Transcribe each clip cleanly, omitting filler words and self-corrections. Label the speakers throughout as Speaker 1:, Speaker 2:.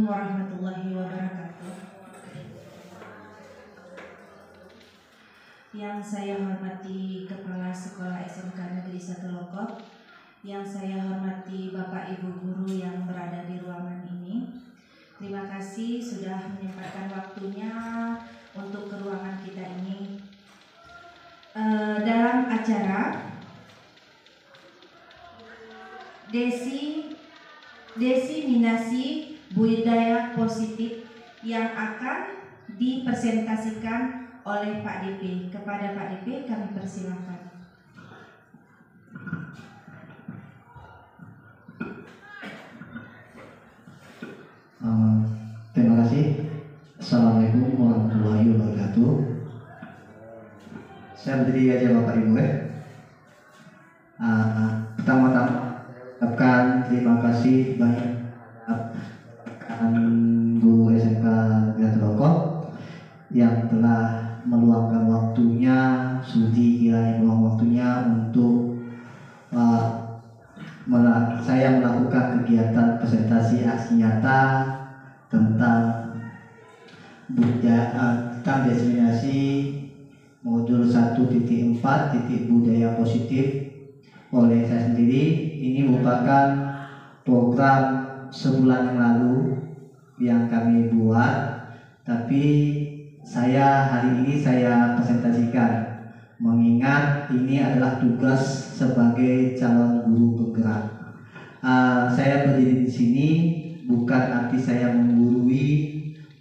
Speaker 1: Assalamualaikum warahmatullahi wabarakatuh. Yang saya hormati Kepala Sekolah SMK Negeri 1 Lokop, yang saya hormati Bapak Ibu guru yang berada di ruangan ini. Terima kasih sudah menyempatkan waktunya untuk ke ruangan kita ini. Dalam acara Desiminasi budaya positif yang akan dipresentasikan oleh Pak DP. Kepada Pak DP kami persilahkan.
Speaker 2: Terima kasih. Assalamualaikum warahmatullahi wabarakatuh. Saya berdiri aja Bapak Ibu ya. Pertama-tama ucapkan terima kasih banyak guru SMK Negeri 1 Lokop yang telah meluangkan waktunya, sudi kiranya meluangkan waktunya untuk saya melakukan kegiatan presentasi aksi nyata tentang desiminasi modul 1.4 titik budaya positif oleh saya sendiri. Ini merupakan program sebulan yang lalu yang kami buat, tapi hari ini saya presentasikan mengingat ini adalah tugas sebagai calon guru penggerak. Saya berdiri di sini bukan arti saya menggurui,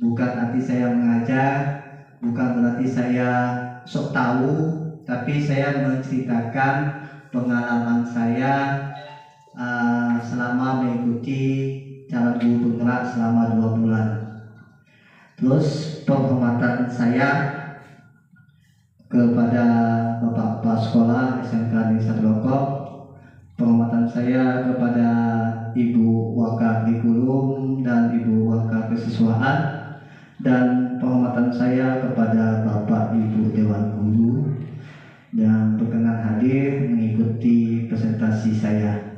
Speaker 2: bukan arti saya mengajar, bukan berarti saya sok tahu, tapi saya menceritakan pengalaman saya selama mengikuti calon guru penggerak selama 2 bulan. Terus penghormatan saya kepada Bapak Kepala Sekolah SMK Negeri 1 Lokop, penghormatan saya kepada Ibu Waka Kurikulum dan Ibu Waka Kesiswaan, dan penghormatan saya kepada Bapak Ibu Dewan Guru yang berkenan hadir mengikuti presentasi saya.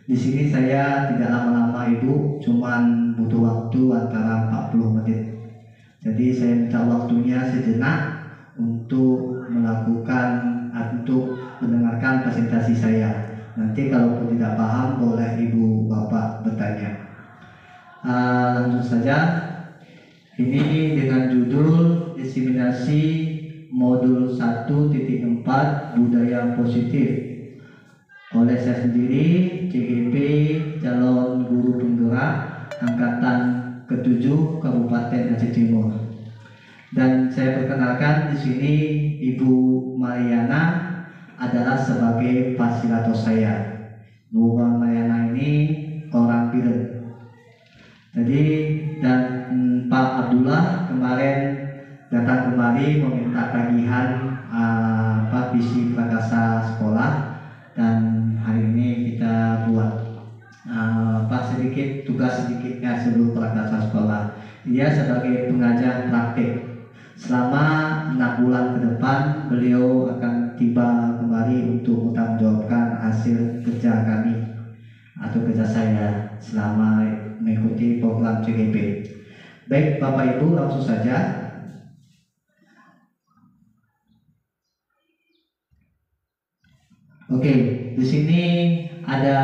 Speaker 2: Di sini saya tidak lama-lama Ibu, cuman butuh waktu antara 40 menit. Jadi saya minta waktunya sejenak untuk mendengarkan presentasi saya. Nanti kalau tidak paham boleh Ibu Bapak bertanya. Langsung saja. Ini dengan judul Desiminasi Modul 1.4 Budaya Positif oleh saya sendiri, CGP calon guru penggerak angkatan ke-7 Kabupaten Aceh Timur. Dan saya perkenalkan di sini Ibu Mariana adalah sebagai fasilitator saya. Bu Mariana ini orang Piren. Jadi dan Pak Abdullah kemarin datang kemari meminta tagihan visi prakasa sekolah, dan hari ini kita buat tugas sedikitnya seluruh prakasa sekolah. Dia sebagai pengajar praktik. Selama 6 bulan ke depan beliau akan tiba kembali untuk mempertanggungjawabkan hasil kerja kami atau kerja saya selama mengikuti program CGP. Baik Bapak Ibu, langsung saja. Oke, di sini ada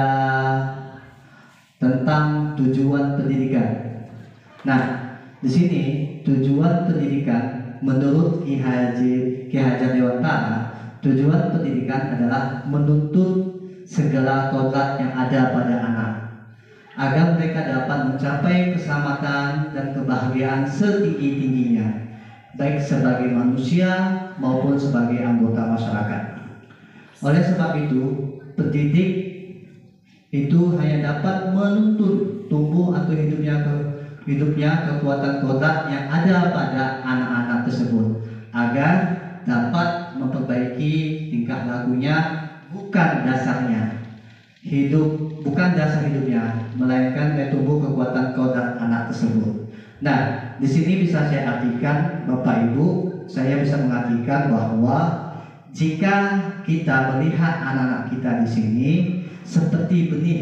Speaker 2: tentang tujuan pendidikan. Nah, di sini tujuan pendidikan menurut Ki Hajar Dewantara, tujuan pendidikan adalah menuntut segala kodrat yang ada pada anak agar mereka dapat mencapai keselamatan dan kebahagiaan setinggi-tingginya, baik sebagai manusia maupun sebagai anggota masyarakat. Oleh sebab itu, pendidik itu hanya dapat menuntun tumbuh atau hidupnya kekuatan kodrat yang ada pada anak-anak tersebut agar dapat memperbaiki tingkah lakunya, bukan dasar hidupnya, melainkan tumbuh kekuatan kodrat anak tersebut. Nah, di sini bisa saya artikan Bapak Ibu, saya bisa mengartikan bahwa jika kita melihat anak-anak kita di sini seperti benih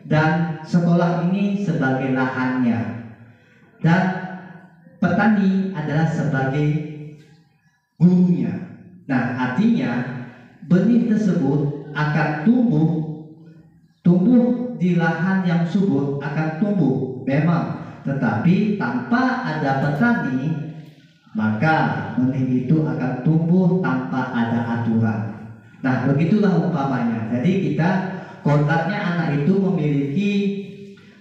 Speaker 2: dan sekolah ini sebagai lahannya, dan petani adalah sebagai gurunya. Nah, artinya benih tersebut akan tumbuh di lahan yang subur, akan tumbuh memang, tetapi tanpa ada petani maka benih itu akan tumbuh tanpa ada aturan. Nah, begitulah umpamanya. Jadi kodratnya anak itu memiliki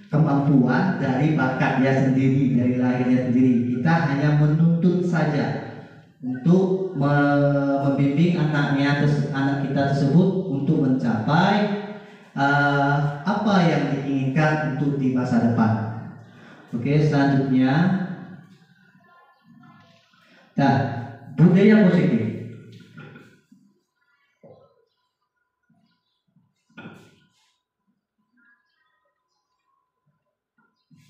Speaker 2: kemampuan dari bakat dia sendiri, dari lahirnya sendiri. Kita hanya menuntut saja untuk membimbing anak kita tersebut untuk mencapai apa yang diinginkan untuk di masa depan. Oke, selanjutnya, nah, budaya positif.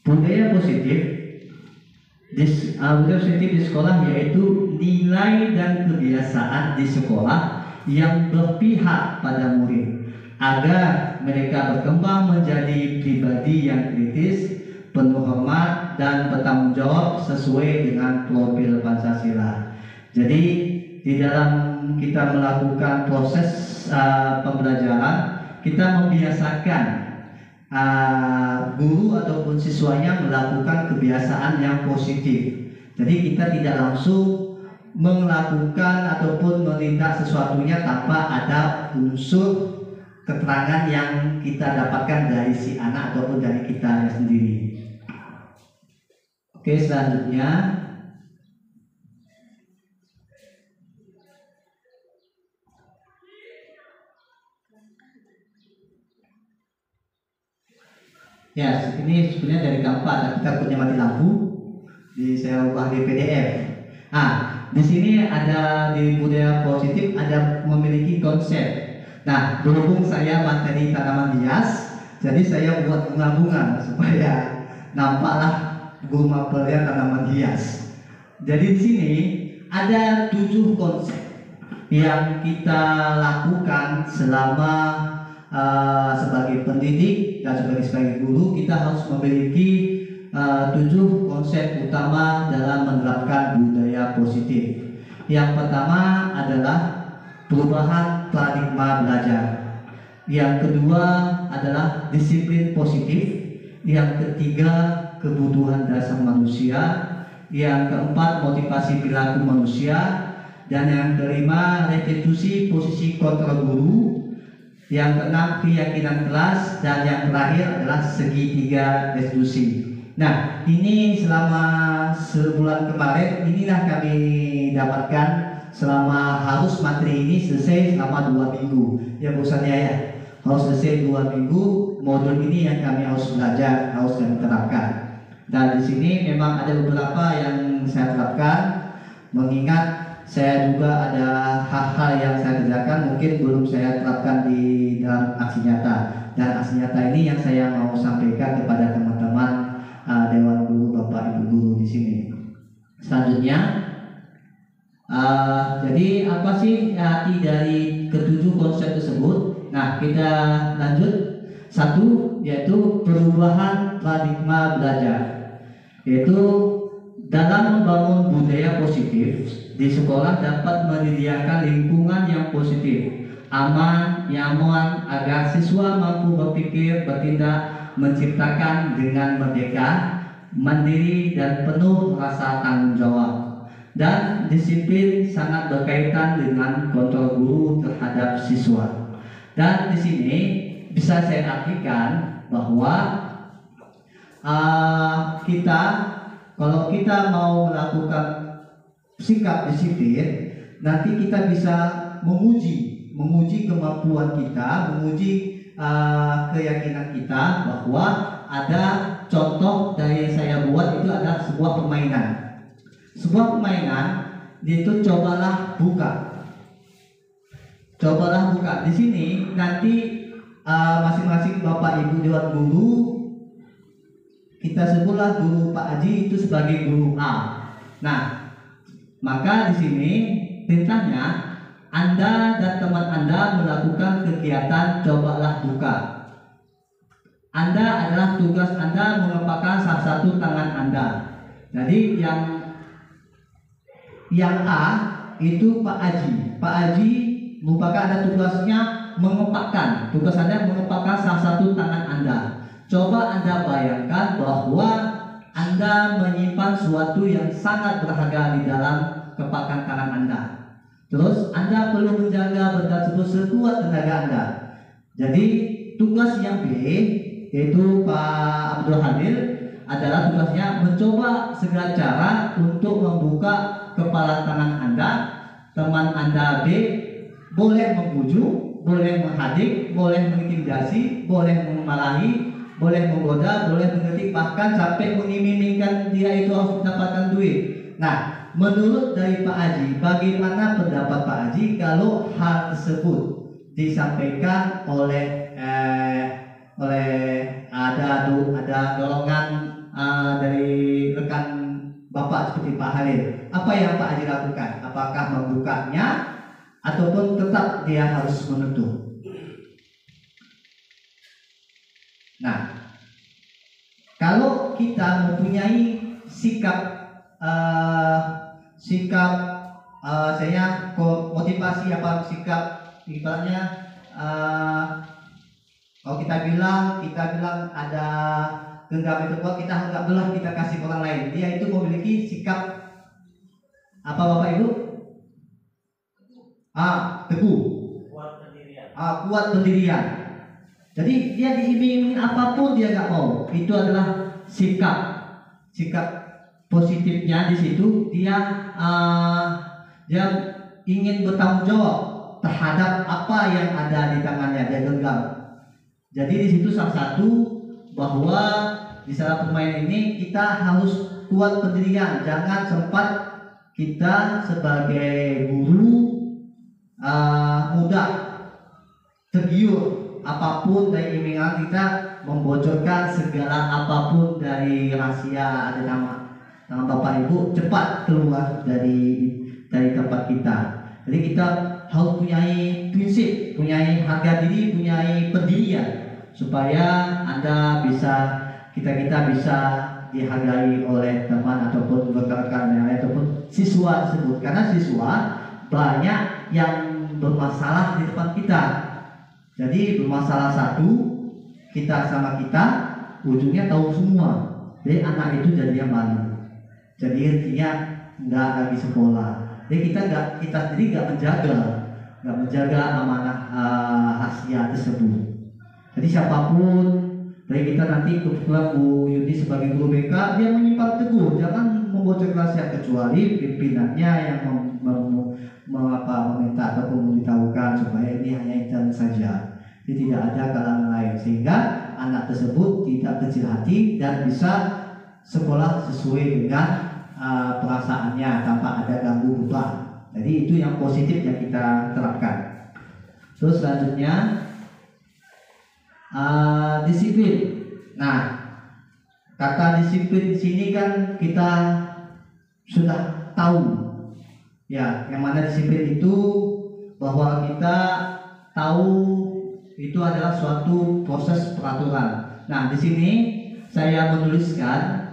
Speaker 2: Budaya positif di sekolah yaitu nilai dan kebiasaan di sekolah yang berpihak pada murid agar mereka berkembang menjadi pribadi yang kritis, penuh hormat dan bertanggung jawab sesuai dengan profil Pancasila. Jadi di dalam kita melakukan proses pembelajaran, kita membiasakan guru ataupun siswanya melakukan kebiasaan yang positif. Jadi kita tidak langsung melakukan ataupun menindak sesuatunya tanpa ada unsur keterangan yang kita dapatkan dari si anak ataupun dari kita sendiri. Oke, selanjutnya, ya, ini sebenarnya dari Canva, kita punya mati lampu, saya ubah di PDF. Di sini ada di budaya positif ada memiliki konsep. Nah, berhubung saya materi tanaman hias, jadi saya buat bunga-bunga supaya nampaklah burung mapelnya tanaman hias. Jadi di sini ada 7 konsep yang kita lakukan selama sebagai pendidik dan sebagai guru. Kita harus memiliki 7 konsep utama dalam menerapkan budaya positif. Yang pertama adalah perubahan paradigma belajar. Yang kedua adalah disiplin positif. Yang ketiga, kebutuhan dasar manusia. Yang keempat, motivasi perilaku manusia. Dan yang kelima, restitusi posisi kontrol guru. Yang keenam, keyakinan kelas. Dan yang terakhir adalah segitiga restitusi. Nah, ini selama sebulan kemarin inilah kami dapatkan selama harus materi ini selesai selama 2 minggu. Ya bosannya ya, harus selesai 2 minggu modul ini yang kami harus belajar, harus kami terapkan. Dan di sini memang ada beberapa yang saya terapkan, mengingat saya juga ada hal-hal yang saya kerjakan mungkin belum saya terapkan di dalam aksi nyata. Dan aksi nyata ini yang saya mau sampaikan kepada teman-teman Dewan Guru, Bapak Ibu Guru di sini. Selanjutnya, jadi apa sih arti dari ke-7 konsep tersebut? Nah, kita lanjut. 1, yaitu perubahan paradigma belajar, yaitu dalam membangun budaya positif di sekolah dapat menyediakan lingkungan yang positif, aman, nyaman, agar siswa mampu berpikir, bertindak, menciptakan dengan merdeka, mandiri dan penuh rasa tanggung jawab. Dan disiplin sangat berkaitan dengan kontrol guru terhadap siswa. Dan di sini bisa saya artikan bahwa kalau kita mau melakukan sikap disiplin, nanti kita bisa menguji kemampuan kita, menguji keyakinan kita bahwa ada contoh dari saya buat itu adalah sebuah permainan. Sebuah permainan itu cobalah buka. Di sini nanti masing-masing Bapak Ibu Dewan Guru, kita sebutlah guru Pak Haji itu sebagai guru A. Nah, maka di sini perintahnya Anda dan teman Anda melakukan kegiatan cobalah buka. Anda adalah tugas Anda mengepakkan salah satu tangan Anda. Jadi yang A itu Pak Aji. Pak Aji merupakan ada tugasnya mengepakkan. Tugas Anda mengepakkan salah satu tangan Anda. Coba Anda bayangkan bahwa Anda menyimpan sesuatu yang sangat berharga di dalam kepakan tangan Anda. Terus Anda perlu menjaga benda tersebut sekuat tenaga Anda. Jadi tugas yang B, yaitu Pak Abdul Hamid, adalah tugasnya mencoba segala cara untuk membuka kepala tangan Anda. Teman Anda B boleh membujuk, boleh menghadik, boleh mengintimidasi, boleh memarahi, boleh menggoda, boleh mengetik, bahkan sampai mengiming-imingkan dia itu harus mendapatkan duit. Nah, menurut dari Pak Haji, bagaimana pendapat Pak Haji kalau hal tersebut disampaikan oleh ada golongan dari rekan Bapak seperti Pak Halil? Apa yang Pak Haji lakukan? Apakah membukanya ataupun tetap dia harus menutup? Nah, kalau kita mempunyai sikap motivasi apa sikap ibaratnya kalau kita bilang ada genggam itu kuat, kita anggap belah kita kasih orang lain. Dia itu memiliki sikap apa Bapak Ibu? Teguh. Kuat pendirian. Jadi dia diiming-iming apapun dia nggak mau. Itu adalah sikap positifnya di situ. Dia ingin bertanggung jawab terhadap apa yang ada di tangannya, dia genggam. Jadi di situ salah satu bahwa di salah pemain ini kita harus kuat pendirian. Jangan sempat kita sebagai guru mudah tergiur apapun dari imingan kita, membocorkan segala apapun dari rahasia ada nama Bapak Ibu, cepat keluar dari tempat kita. Jadi kita harus punyai prinsip, punyai harga diri, punyai pendirian supaya kita bisa dihargai oleh teman ataupun rekan-rekan yang lain ataupun siswa tersebut. Karena siswa banyak yang bermasalah di depan kita. Jadi bermasalah satu, kita sama kita ujungnya tahu semua. Jadi anak itu jadinya malu. Jadi intinya nggak lagi sekolah. Jadi kita sendiri nggak menjaga amanah rahasia tersebut. Jadi siapapun dari kita nanti, kebetulan Bu Yudi sebagai guru BK, dia menyimpan teguh, jangan membocorkan rahasia kecuali pimpinannya yang meminta ataupun memberitahukan supaya ini hanya intern saja. Jadi tidak ada kalangan lain, sehingga anak tersebut tidak kecil hati dan bisa sekolah sesuai dengan perasaannya tanpa ada ganggu beban. Jadi itu yang positif yang kita terapkan. Terus selanjutnya disiplin. Nah, kata disiplin di sini kan kita sudah tahu ya, yang mana disiplin itu bahwa kita tahu itu adalah suatu proses peraturan. Nah, di sini saya menuliskan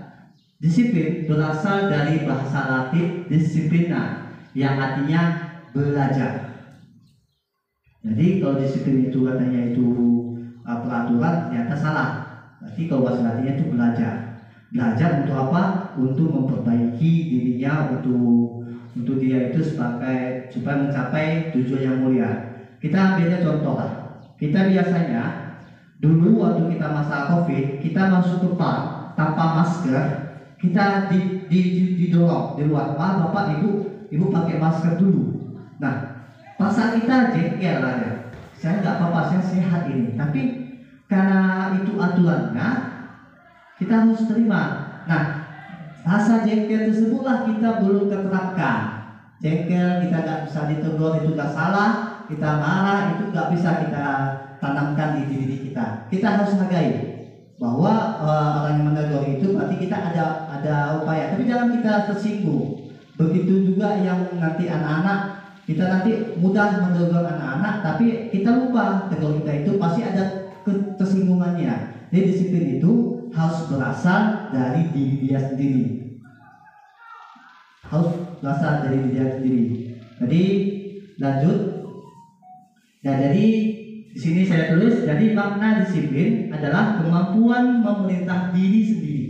Speaker 2: disiplin berasal dari bahasa Latin disiplina yang artinya belajar. Jadi kalau disiplin itu katanya itu peraturan, ternyata salah. Berarti kalau bahasa Latinnya itu belajar. Belajar untuk apa? Untuk memperbaiki dirinya, untuk dia itu supaya mencapai tujuan yang mulia. Kita ambilnya contoh lah. Kita biasanya dulu waktu kita masa COVID, kita masuk ke park tanpa masker, kita didorong di luar. Bapak ibu pakai masker dulu. Nah, pasar kita jengkel lah ya. Saya nggak apa-apa, saya sehat ini. Tapi karena itu aturannya, kita harus terima. Nah, rasa jengkel tersebutlah kita belum terapkan. Jengkel kita nggak bisa ditegur, itu nggak salah. Kita marah, itu nggak bisa kita tanamkan di diri kita. Kita harus hargai bahwa orang yang menegur itu berarti kita ada upaya. Tapi jangan kita tersinggung. Begitu juga yang nanti anak-anak, kita nanti mudah menegur anak-anak, tapi kita lupa tegur kita itu pasti ada ketersinggungannya. Jadi disiplin itu harus berasal dari diri dia sendiri. Harus berasal dari diri dia sendiri. Jadi lanjut. Nah, jadi di sini saya tulis, jadi makna disiplin adalah kemampuan memerintah diri sendiri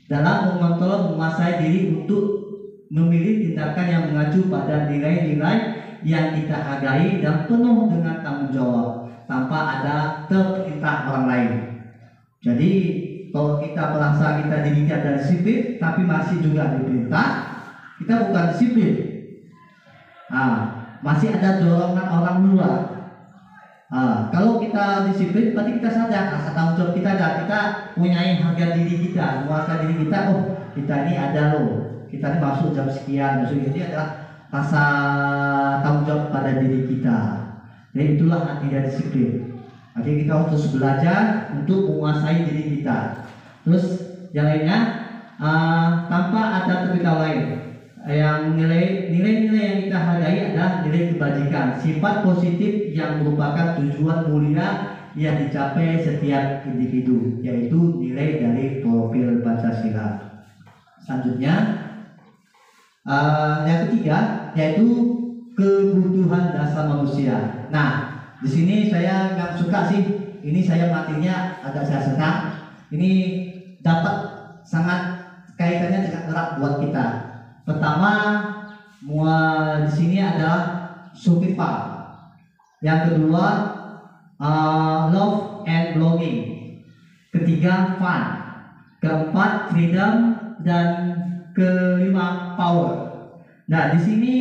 Speaker 2: dalam mengontrol, menguasai diri untuk memilih tindakan yang mengacu pada nilai-nilai yang kita hargai dan penuh dengan tanggung jawab tanpa ada perintah orang lain. Jadi kalau kita merasa kita dididik dan disiplin tapi masih juga diperintah, kita bukan disiplin. Masih ada dorongan orang luar. Kalau kita disiplin, berarti kita sadar rasa tanggung jawab kita ada. Kita punya harga diri kita, menguasai diri kita. Oh, kita ini ada loh. Kita ini masuk jam sekian. Maksudnya ini adalah rasa tanggung jawab pada diri kita. Jadi itulah arti dari disiplin. Artinya kita harus belajar untuk menguasai diri kita. Terus yang lainnya, tanpa ada terpikir lain. Yang nilai-nilai yang kita hargai adalah nilai kebajikan, sifat positif yang merupakan tujuan mulia yang dicapai setiap individu, yaitu nilai dari profil Pancasila. Selanjutnya, yang ketiga yaitu kebutuhan dasar manusia. Nah, di sini saya nggak suka sih, ini saya matinya agak saya senang. Ini dapat sangat kaitannya dengan erat buat kita. Pertama, di sini adalah survival. Yang kedua, love and belonging. Ketiga, fun. Keempat, freedom, dan kelima, power. Nah, di sini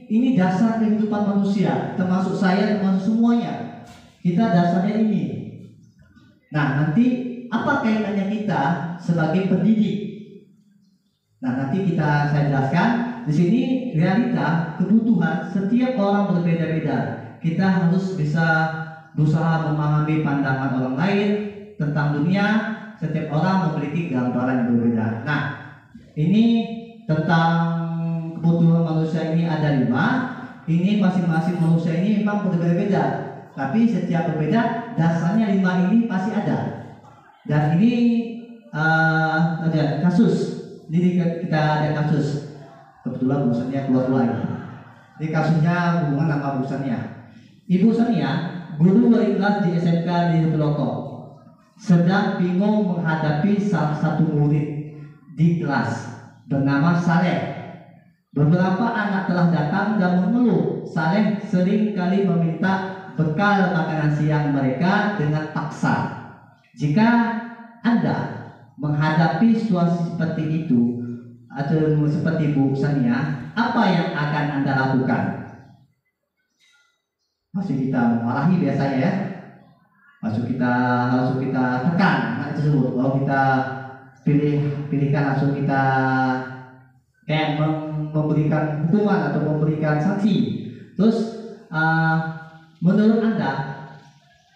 Speaker 2: ini dasar kehidupan manusia, termasuk saya, termasuk semuanya. Kita dasarnya ini. Nah, nanti apa kaitannya kita sebagai pendidik? Nah, nanti saya jelaskan. Di sini realita kebutuhan setiap orang berbeda-beda. Kita harus bisa berusaha memahami pandangan orang lain tentang dunia. Setiap orang memiliki gambaran yang berbeda. Nah, ini tentang kebutuhan manusia ini ada 5. Ini masing-masing manusia ini memang berbeda-beda. Tapi setiap berbeda, dasarnya 5 ini pasti ada. Dan ini ada kasus. Jadi kita ada kasus, kebetulan busannya keluar lagi. Ini kasusnya hubungan sama busannya. Ibu Sania, guru wali kelas di SMK di Peloko, sedang bingung menghadapi salah satu murid di kelas bernama Saleh. Beberapa anak telah datang dan mengeluh Saleh sering kali meminta bekal makanan siang mereka dengan paksa. Jika Anda menghadapi situasi seperti itu atau seperti Bu Sania, apa yang akan Anda lakukan? Masih kita memarahi biasanya ya, langsung kita tekan anak tersebut. Kalau kita pilihkan langsung kita kayak memberikan hukuman atau memberikan sanksi. Terus menurut Anda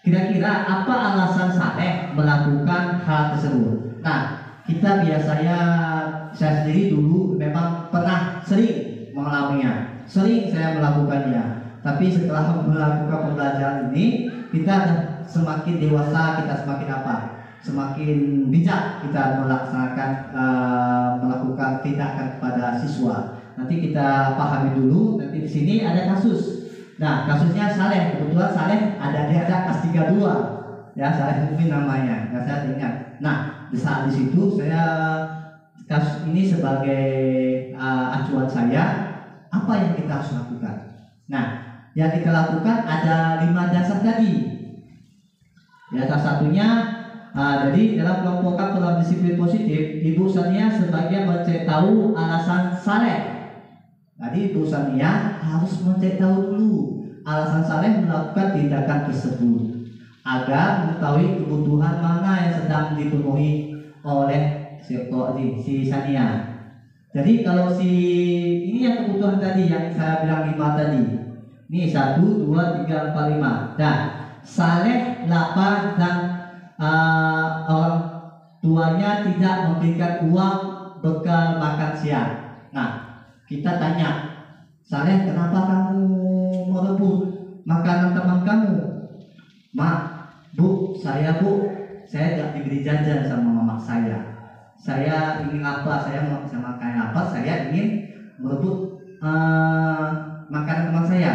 Speaker 2: kira-kira apa alasan Saleh melakukan hal tersebut? Nah, kita biasanya, saya sendiri dulu memang pernah sering mengalaminya, sering saya melakukannya. Tapi setelah melakukan pembelajaran ini, kita semakin dewasa, kita semakin apa? Semakin bijak kita melakukan tindakan kepada siswa. Nanti kita pahami dulu. Nanti di sini ada kasus. Nah, kasusnya Saleh. Kebetulan Saleh ada kelas 32. Ya, Saleh mungkin namanya. Ya, saya ingat. Nah, di saat di situ saya kasus ini sebagai acuan saya, apa yang kita harus lakukan. Nah, yang kita lakukan ada 5 dasar tadi. Ya, salah satunya jadi dalam kelompokan dalam disiplin positif, Ibu Sania sebagai mencari tahu alasan Saleh. Jadi Ibu Sania harus mencari tahu dulu alasan Saleh melakukan tindakan tersebut, agar mengetahui kebutuhan mana yang sedang dipenuhi oleh si Sania. Jadi kalau ini yang kebutuhan tadi yang saya bilang 5 tadi. Ini 1, 2, 3, 4, 5. Nah, Saleh lapar dan orang tuanya tidak memberikan uang bekal makan siang. Nah, kita tanya, Saleh, kenapa kamu merebut makanan teman kamu? Bu, saya nggak diberi jajan sama mama saya. Saya ingin apa, saya mau bisa makan apa, saya ingin merebut makanan teman saya.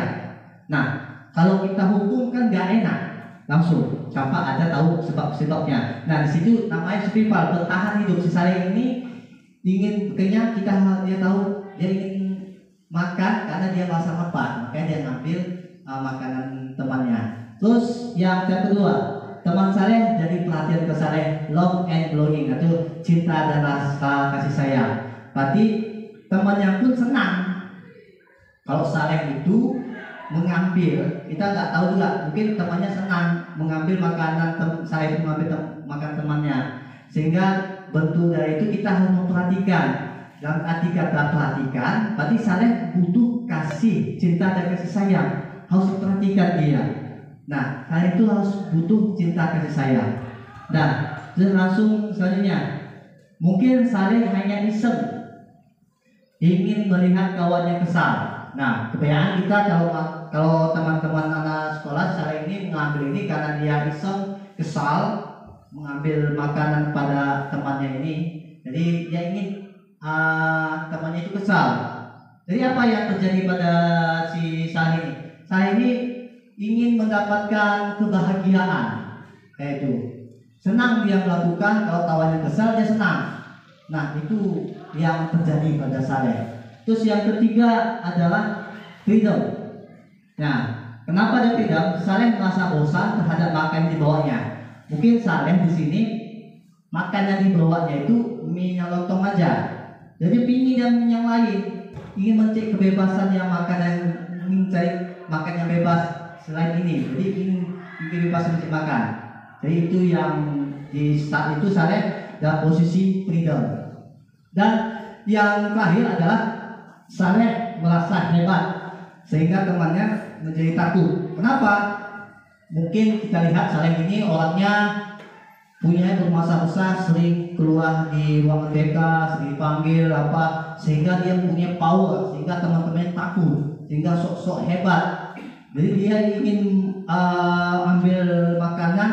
Speaker 2: Nah, kalau kita hukum kan nggak enak langsung, tanpa ada tahu sebab-sebabnya. Nah, di situ namanya survival, bertahan hidup. Si Saleh ini ingin kenyang, dia tahu dia ingin makan karena dia merasa lapar, makanya dia ngambil makanan temannya. Terus yang kedua, teman Saleh jadi perhatian ke Saleh, love and belonging, atau cinta dan rasa kasih sayang. Berarti temannya pun senang kalau Saleh itu mengambil, kita nggak tahu juga, mungkin temannya senang mengambil makanan Saleh itu mengambil makan temannya, sehingga bentuk dari itu kita harus memperhatikan. Dalam arti kata perhatikan, berarti Saleh butuh kasih, cinta dan kasih sayang, harus diperhatikan dia. Nah, Saleh itu harus butuh cinta kasih sayang. Nah, terus langsung selanjutnya, mungkin Saleh hanya iseng ingin melihat kawannya kesal. Nah, kebanyakan kita kalau teman-teman anak sekolah Saleh ini mengambil ini karena dia iseng kesal mengambil makanan pada temannya ini. Jadi dia ingin temannya itu kesal. Jadi apa yang terjadi pada si Saleh ini? Saleh ini ingin mendapatkan kebahagiaan, yaitu senang dia melakukan, kalau kawannya kesal dia senang. Nah, itu yang terjadi pada Saleh. Terus yang ketiga adalah freedom. Nah, kenapa ada freedom? Saleh merasa bosan terhadap makan di bawahnya. Mungkin Saleh di sini makan yang dibawanya itu mie lontong aja. Jadi pingin yang lain, ingin mencari kebebasan yang mencari makan yang bebas selain ini. Jadi ingin kebebasan mencari makan. Jadi itu yang di saat itu Saleh dalam posisi freedom. Dan yang terakhir adalah Saleh merasa hebat sehingga temannya menjadi takut. Kenapa? Mungkin kita lihat Saleh ini orangnya punya bermasa besar, sering keluar di ruangan TK, sering dipanggil apa, sehingga dia punya power, sehingga teman-temannya takut, sehingga sok-sok hebat. Jadi dia ingin ambil makanan,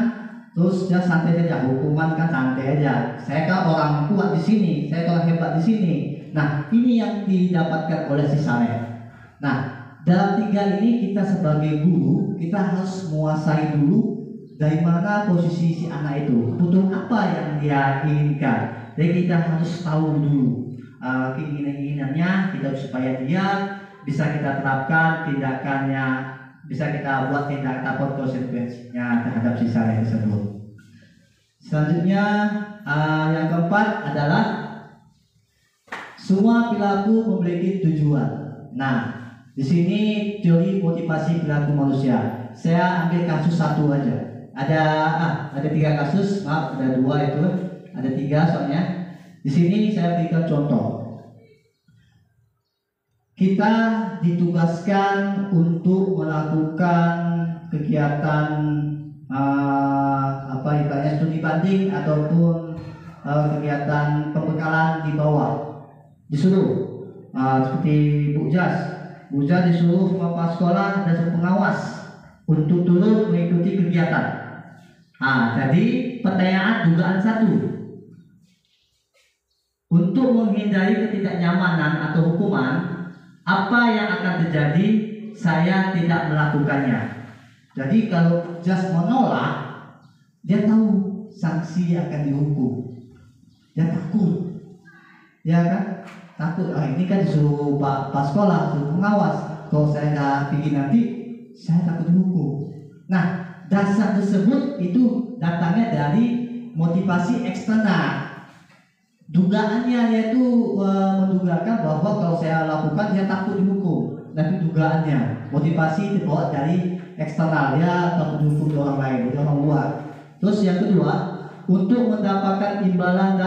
Speaker 2: terus dia santai aja, hukuman kan santai aja. Saya kan orang kuat di sini, saya orang hebat di sini. Nah, ini yang didapatkan oleh si Saleh. Nah, dalam tiga ini kita sebagai guru, kita harus menguasai dulu dari mana posisi si anak itu, butuh apa yang dia inginkan. Jadi kita harus tahu dulu keinginan-keinginannya, kita supaya dia bisa kita terapkan tindakannya, bisa kita buat tindakan atau konsekuensinya terhadap si Saleh tersebut. Selanjutnya yang keempat adalah semua perilaku memiliki tujuan. Nah, di sini teori motivasi perilaku manusia. Saya ambil kasus satu aja. Ada 3 kasus, maaf ada 2 itu, ada 3 soalnya. Di sini saya berikan contoh. Kita ditugaskan untuk melakukan kegiatan ibaratnya studi banding ataupun kegiatan pembekalan di bawah. Disuruh seperti Bu Jas disuruh sama kepala sekolah dan pengawas untuk turut mengikuti kegiatan. Jadi pertanyaan dugaan 1. Untuk menghindari ketidaknyamanan atau hukuman, apa yang akan terjadi? Saya tidak melakukannya. Jadi kalau Jas menolak, dia tahu sanksi akan dihukum. Dia takut, ya kan? Takut. Ini kan disuruh pak sekolah, disuruh pengawas. Kalau saya nggak bikin nanti, saya takut dihukum. Nah, dasar tersebut itu datangnya dari motivasi eksternal. Dugaannya yaitu mendugakan bahwa kalau saya lakukan dia takut dihukum. Tapi dugaannya, motivasi dibawa dari eksternal, dia takut dihukum orang lain, orang luar. Terus yang kedua, untuk mendapatkan imbalan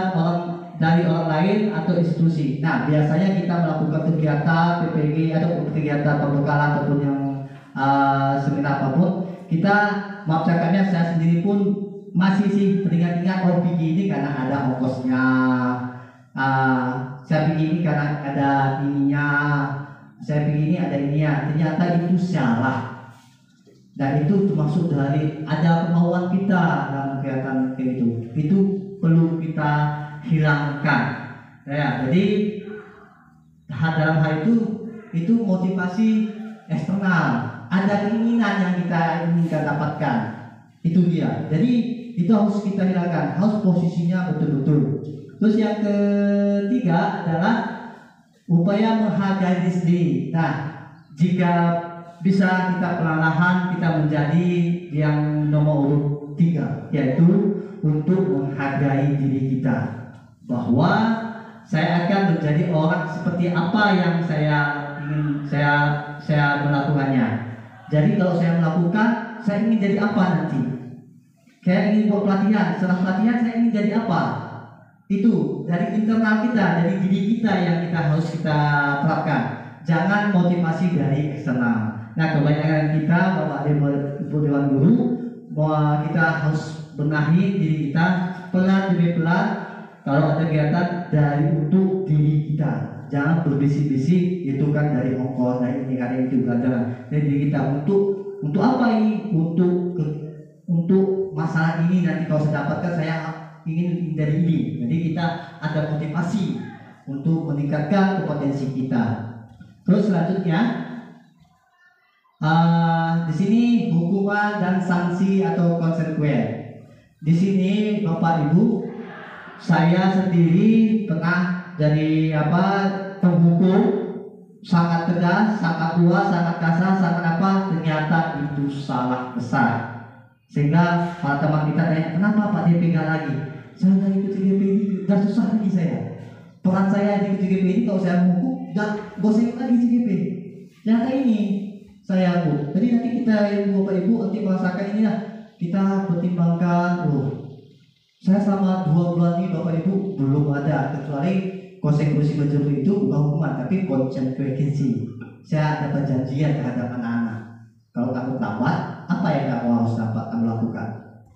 Speaker 2: dari orang lain atau institusi. Nah, biasanya kita melakukan kegiatan PPG atau kegiatan pembekalan ataupun yang seminar apapun, kita cakapnya saya sendiri pun masih sih teringat-ingat pergi ini karena ada ongkosnya, saya pergi ini karena ada ininya, saya pergi ini ada ininya. Ternyata itu salah. Dan itu termasuk dari ada kemauan kita dalam kegiatan kayak gitu. Itu perlu kita hilangkan. Ya, jadi dalam hal itu motivasi eksternal. Ada keinginan yang kita inginkan dapatkan. Itu dia. Jadi itu harus kita hilangkan. Harus posisinya betul-betul. Terus yang ketiga adalah upaya menghargai diri sendiri. Nah, jika bisa kita perlahan kita menjadi yang nomor urut 3, yaitu untuk menghargai diri kita, bahwa saya akan menjadi orang seperti apa yang saya ingin saya melakukannya. Jadi kalau saya melakukan, saya ingin jadi apa nanti? Saya ingin buat pelatihan, setelah pelatihan saya ingin jadi apa? Itu dari internal kita, dari diri kita yang harus kita terapkan. Jangan motivasi dari eksternal. Nah, kebanyakan kita, Bapak Ibu Dewan Guru, bahwa kita harus benahi diri kita pelan demi pelan. Kalau ada kegiatan dari untuk diri kita, jangan berbisik-bisik itu kan dari ongkos, dari ini ada itu jangan. Dari diri kita untuk apa ini? Untuk masalah ini nanti kalau saya dapatkan saya ingin dari ini. Jadi kita ada motivasi untuk meningkatkan kompetensi kita. Terus selanjutnya, di sini hukuman dan sanksi atau konsekuen. Di sini Bapak Ibu, saya sendiri pernah jadi penghukum sangat tegas, sangat luas, sangat kasar, sangat ternyata itu salah besar. Sehingga para teman kita tanya, kenapa Pak DP gak lagi? Saya udah ikut CGP ini, udah susah lagi saya. Peran saya di CGP ini kalau saya menghukum, gak gosip lagi CGP. Ternyata ini saya Bu. Jadi nanti kita Bapak Ibu nanti merasakan ini lah. Kita pertimbangkan, saya selama 2 bulan ini Bapak Ibu belum ada, kecuali konsekuensi menjauhi itu bukan hukuman, tapi konsekuensi. Saya dapat janjian terhadap anak-anak. Kalau kamu rawat, apa yang kamu harus dapat kamu lakukan?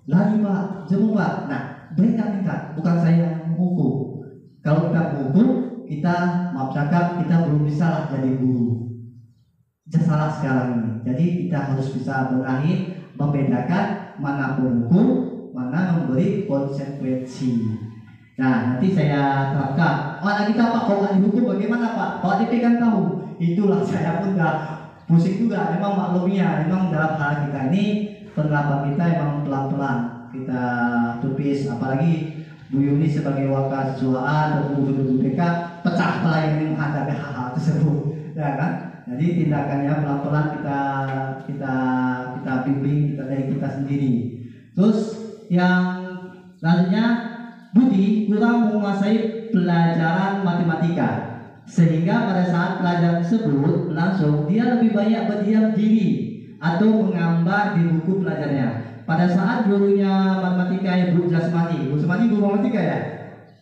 Speaker 2: Lari Pak, jemput Pak. Nah, mereka minta, bukan saya yang menghukum. Kalau kita menghukum, kita maaf cakap, kita belum bisa lah jadi guru. Salah sekarang ini. Jadi kita harus bisa benahi, membedakan mana menghukum, mana memberi konsekuensi. Nah, nanti saya terapkan. Anak kita Pak, kalau nggak dihukum bagaimana Pak? Pak DP kan tahu. Itulah saya pun udah pusing juga. Memang maklumnya, memang dalam hal kita ini penerapan kita memang pelan-pelan kita tupis. Apalagi Bu Yuni sebagai wakil siswaan atau guru BPK pecah kepala yang menghadapi hal-hal tersebut, ya kan? Jadi tindakannya pelan-pelan kita bimbing dari kita sendiri. Terus yang selanjutnya, Budi kurang menguasai pelajaran matematika, sehingga pada saat pelajaran tersebut berlangsung dia lebih banyak berdiam diri atau menggambar di buku pelajarnya. Pada saat gurunya matematika Bu Jasmani, Bu Jasmani guru matematika ya?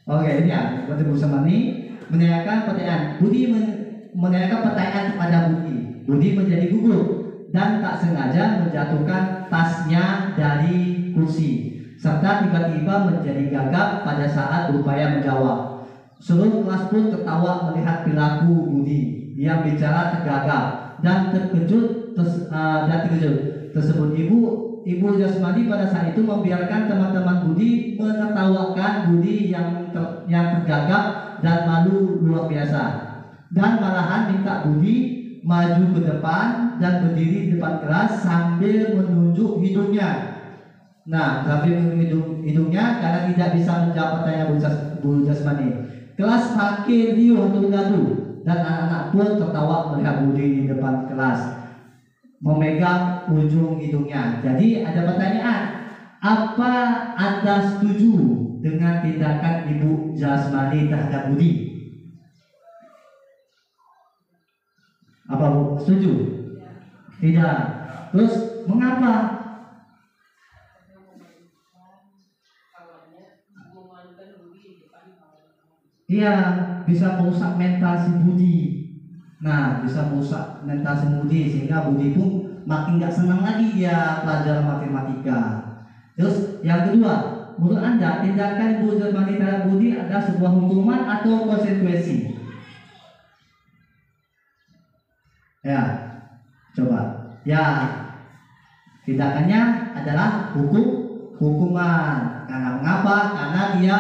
Speaker 2: Oke, ini ya, Bu Jasmani menanyakan pertanyaan. Budi menanyakan pertanyaan kepada Budi. Budi menjadi gugup dan tak sengaja menjatuhkan tasnya dari kursi, serta tiba-tiba menjadi gagap pada saat berupaya menjawab. Seluruh kelas pun tertawa melihat perilaku Budi yang bicara tergagap dan terkejut. Tersebut Ibu Jasmani pada saat itu membiarkan teman-teman Budi menertawakan Budi yang tergagap dan malu luar biasa, dan malahan minta Budi maju ke depan dan berdiri di depan kelas sambil menunjuk hidungnya. Nah, sambil menunjuk hidungnya karena tidak bisa menjawab pertanyaan Bu Jasmani. Kelas makin riuh tergadu dan anak-anak pun tertawa melihat Budi di depan kelas memegang ujung hidungnya. Jadi ada pertanyaan, apa Anda setuju dengan tindakan Ibu Jasmani terhadap Budi? Apa Bu? Setuju? Tidak. Terus mengapa? Iya, bisa merusak mental si Budi. Nah, bisa merusak mental si Budi sehingga Budi pun makin gak senang lagi dia pelajaran matematika. Terus yang kedua, menurut Anda tindakan Ibu Jasmani terhadap Budi adalah sebuah hukuman atau konsekuensi? Ya, coba. Ya, Tindakannya adalah hukuman. Karena mengapa? Karena dia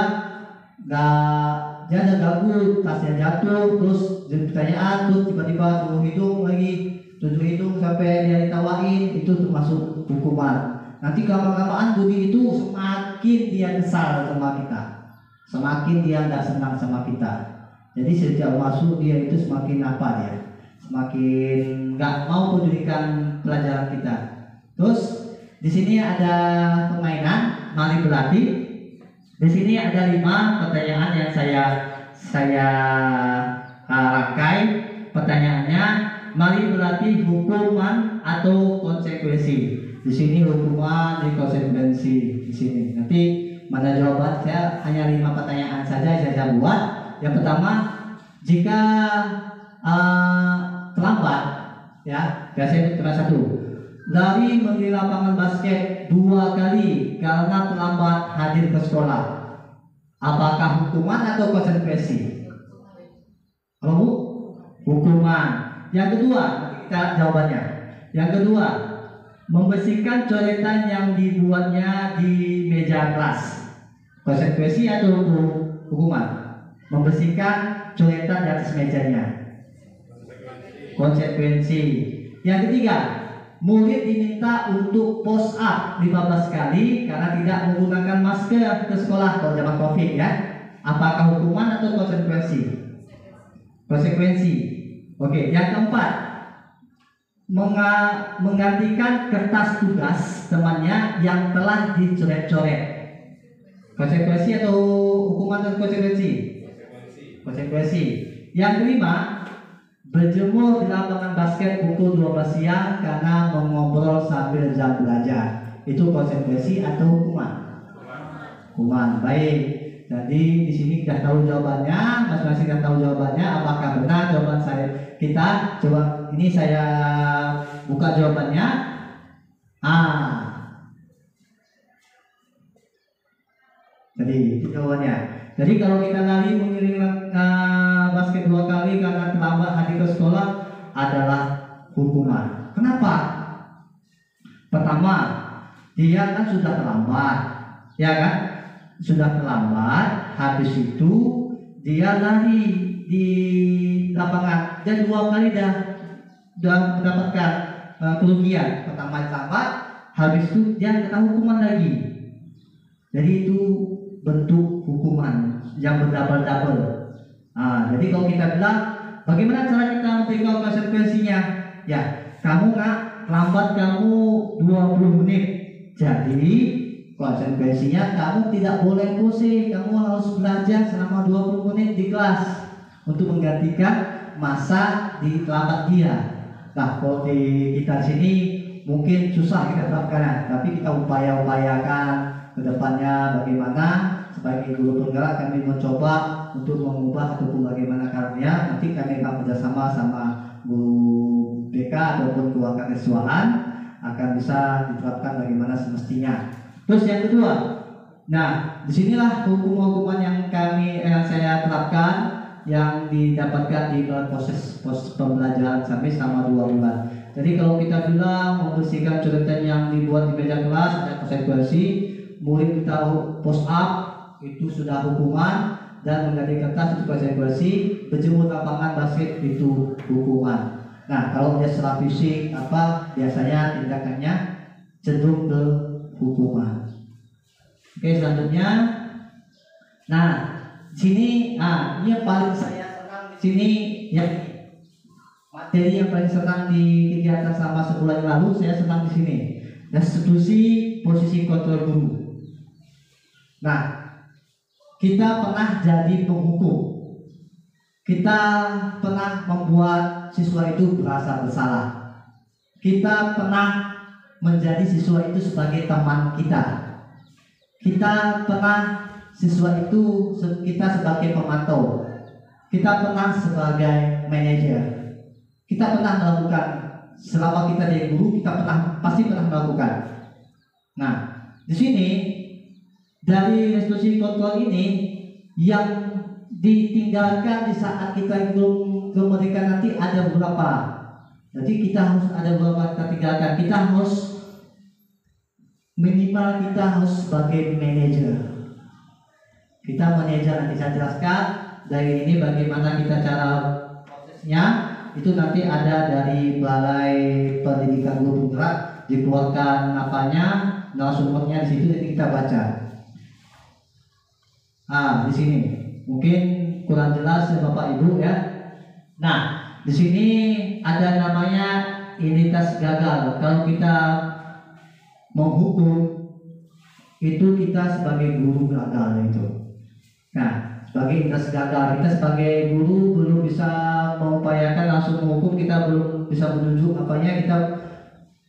Speaker 2: ada ganggu, tasnya jatuh, terus jadi pertanyaan, terus tiba-tiba tunjuk hidung sampai dia ditawain, itu termasuk hukuman. Nanti lama-lamaan bunyi itu semakin dia kesal sama kita, semakin dia nggak senang sama kita. Jadi sejak masuk dia itu semakin semakin nggak mau pedulikan pelajaran kita. Terus di sini ada permainan mari berlatih. Di sini ada 5 pertanyaan yang saya rangkai. Pertanyaannya, mari berlatih hukuman atau konsekuensi. Di sini hukuman, di konsekuensi di sini. Nanti mana jawaban? Saya hanya 5 pertanyaan saja saya buat. Yang pertama, jika terlambat, ya, biasanya cuma 1. Dari membeli lapangan basket 2 kali karena terlambat hadir ke sekolah, apakah hukuman atau konsekuensi? Apa Bu? Hukuman. Yang kedua, kita jawabannya. Yang kedua, membersihkan coretan yang dibuatnya di meja kelas, konsekuensi atau hukuman? Membersihkan coretan di atas mejanya, konsekuensi. Yang ketiga, murid diminta untuk push up 15 kali karena tidak menggunakan masker ke sekolah kalau zaman Covid, ya. Apakah hukuman atau konsekuensi? Konsekuensi. Oke, yang keempat, menggantikan kertas tugas temannya yang telah dicoret-coret. Konsekuensi atau hukuman atau konsekuensi? Konsekuensi. Yang kelima, berjemur di lapangan basket pukul 12 siang karena mengobrol sambil jam belajar. Itu konsekuensi atau hukuman? Hukuman. Baik. Jadi di sini kita tahu jawabannya, masing-masing kita tahu jawabannya. Apakah benar jawaban kita? Coba ini saya buka jawabannya. Jadi itu jawabannya. Jadi kalau kita lari mengiring basket 2 kali karena terlambat hadir ke sekolah adalah hukuman. Kenapa? Pertama, dia kan sudah terlambat, ya kan? Sudah terlambat, habis itu dia lari di lapangan dan 2 kali dah mendapatkan kerugian. Pertama terlambat, habis itu dia kena hukuman lagi. Jadi itu bentuk hukuman yang berdouble-double. Jadi kalau kita bilang bagaimana cara kita memberikan konsekuensinya? Ya, kamu lambat kamu 20 menit. Jadi konsekuensinya kamu tidak boleh pusing, kamu harus belajar selama 20 menit di kelas untuk menggantikan masa di terlambat dia. Nah, kalau di kita sini mungkin susah kita terapkan, tapi kita upayakan ke depannya bagaimana sebagai guru penggerak kami mencoba untuk mengubah ataupun bagaimana caranya. Nanti kami akan bekerjasama sama guru BK ataupun keluarga kesiswaan akan bisa diterapkan bagaimana semestinya. Terus yang kedua, nah disinilah hukuman yang saya terapkan yang didapatkan di proses pembelajaran sampai selama 2 bulan. Jadi kalau kita bilang membersihkan coretan yang dibuat di meja kelas ada konsekuensi, murid kita push up itu sudah hukuman, dan mengganti kertas itu konsekuensi, berjemur lapangan basket itu hukuman. Nah kalau dia secara fisik biasanya tindakannya cenderung ke hukuman. Oke, selanjutnya, nah sini, ini yang paling saya senang di sini, ya materi yang paling senang di kegiatan selama sebulan yang lalu saya senang di sini. Restitusi posisi kontrol guru. Nah, kita pernah jadi penghukum. Kita pernah membuat siswa itu merasa bersalah. Kita pernah menjadi siswa itu sebagai teman kita. Kita pernah siswa itu kita sebagai pemantau. Kita pernah sebagai manajer. Kita pernah melakukan selama kita jadi guru, kita pasti pernah melakukan. Nah, di sini dari restitusi kontrol ini yang ditinggalkan di saat kita belum memberikan nanti ada beberapa. Jadi kita harus ada beberapa kita tinggalkan. Kita harus minimal kita harus sebagai manajer. Kita manajer, nanti saya jelaskan dari ini bagaimana kita cara prosesnya. Itu nanti ada dari Balai Pendidikan Guru Penggerak, dikeluarkan apanya, narasumbernya di situ, jadi kita baca. Di sini mungkin kurang jelas ya Bapak Ibu ya. Nah, di sini ada namanya identitas gagal. Kalau kita menghukum itu kita sebagai guru gagal itu. Nah, sebagai identitas gagal, kita sebagai guru belum bisa mengupayakan langsung menghukum, kita belum bisa menunjuk apanya,